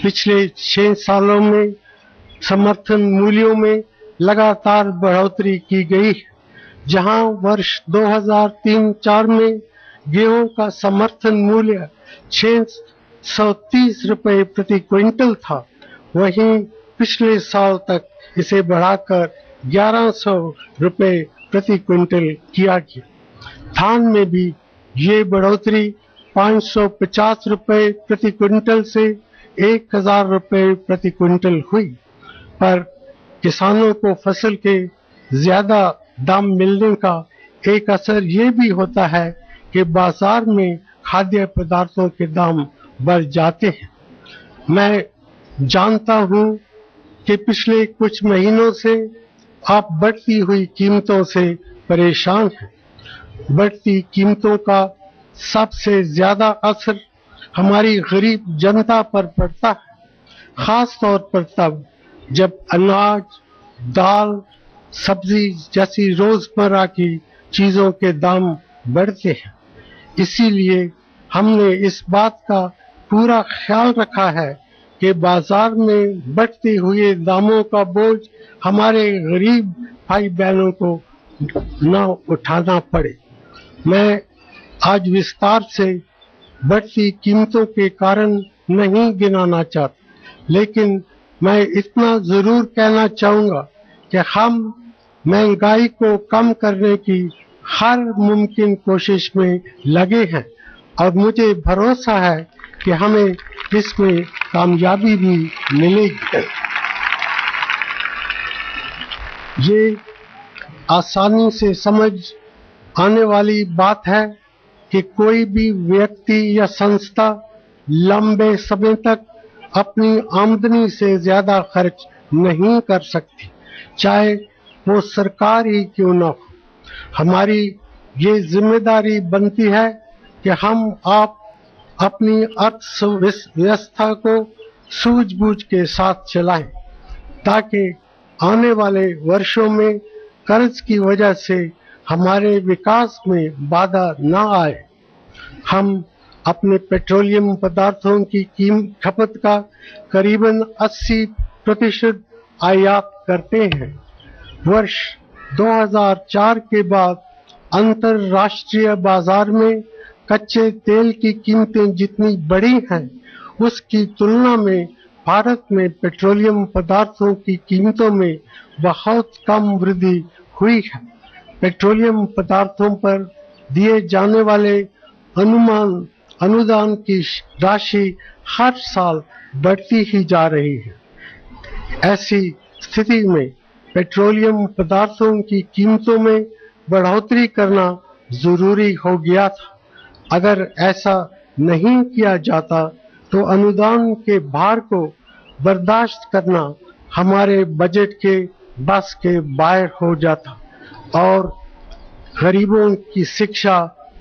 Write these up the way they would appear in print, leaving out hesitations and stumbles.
पिछले 6 सालों में समर्थन मूल्यों में लगातार बढ़ोतरी की गई है। जहां वर्ष 2003-04 में गेहूं का समर्थन मूल्य 630 रुपए प्रति क्विंटल था, वहीं पिछले साल तक इसे बढ़ाकर 1100 रुपए प्रति क्विंटल किया गया। धान में भी ये बढ़ोतरी 550 रुपए प्रति क्विंटल से 1000 रुपए प्रति क्विंटल हुई, पर किसानों को फसल के ज्यादा दाम मिलने का एक असर ये भी होता है कि बाजार में खाद्य पदार्थों के दाम बढ़ जाते हैं। मैं जानता हूं कि पिछले कुछ महीनों से आप बढ़ती हुई कीमतों से परेशान हैं। बढ़ती कीमतों का सबसे ज्यादा असर हमारी गरीब जनता पर पड़ता है, खास तौर पर तब जब अनाज, दाल, सब्जी जैसी रोजमर्रा की चीजों के दाम बढ़ते हैं। इसीलिए हमने इस बात का पूरा ख्याल रखा है कि बाजार में बढ़ते हुए दामों का बोझ हमारे गरीब भाई बहनों को न उठाना पड़े। मैं आज विस्तार से बढ़ती कीमतों के कारण नहीं गिनाना चाहता, लेकिन मैं इतना जरूर कहना चाहूंगा कि हम महंगाई को कम करने की हर मुमकिन कोशिश में लगे हैं और मुझे भरोसा है कि हमें इसमें कामयाबी भी मिलेगी। ये आसानी से समझ आने वाली बात है कि कोई भी व्यक्ति या संस्था लंबे समय तक अपनी आमदनी से ज्यादा खर्च नहीं कर सकती, चाहे वो सरकार ही क्यों न हो। हमारी ये जिम्मेदारी बनती है कि हम आप अपनी अर्थव्यवस्था को सूझबूझ के साथ चलाएं, ताकि आने वाले वर्षों में कर्ज की वजह से हमारे विकास में बाधा न आए। हम अपने पेट्रोलियम पदार्थों की खपत का करीबन 80% आयात करते हैं। वर्ष 2004 के बाद अंतर्राष्ट्रीय बाजार में कच्चे तेल की कीमतें जितनी बढ़ी हैं, उसकी तुलना में भारत में पेट्रोलियम पदार्थों की कीमतों में बहुत कम वृद्धि हुई है। पेट्रोलियम पदार्थों पर दिए जाने वाले अनुदान की राशि हर साल बढ़ती ही जा रही है। ऐसी स्थिति में पेट्रोलियम पदार्थों की कीमतों में बढ़ोतरी करना जरूरी हो गया था। अगर ऐसा नहीं किया जाता तो अनुदान के भार को बर्दाश्त करना हमारे बजट के बस के बाहर हो जाता और गरीबों की शिक्षा,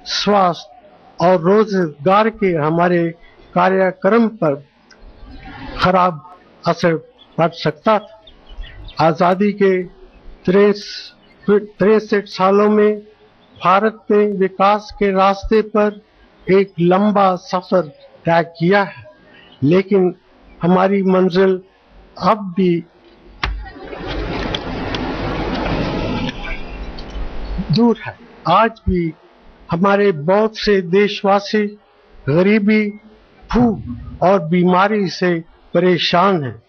स्वास्थ्य और रोजगार के हमारे कार्यक्रम पर खराब असर पड़ सकता था। आजादी के 63 सालों में भारत ने विकास के रास्ते पर एक लंबा सफर तय किया है, लेकिन हमारी मंजिल अब भी दूर है। आज भी हमारे बहुत से देशवासी गरीबी, भूख और बीमारी से परेशान हैं।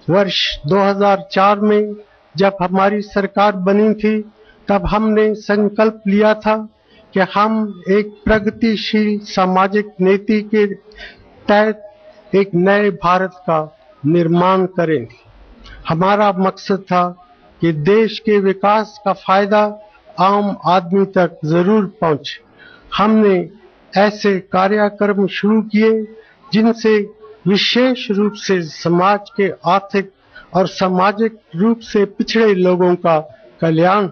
वर्ष 2004 में जब हमारी सरकार बनी थी, तब हमने संकल्प लिया था कि हम एक प्रगतिशील सामाजिक नीति के तहत एक नए भारत का निर्माण करेंगे। हमारा मकसद था कि देश के विकास का फायदा आम आदमी तक जरूर पहुंचे। हमने ऐसे कार्यक्रम शुरू किए जिनसे विशेष रूप से समाज के आर्थिक और सामाजिक रूप से पिछड़े लोगों का कल्याण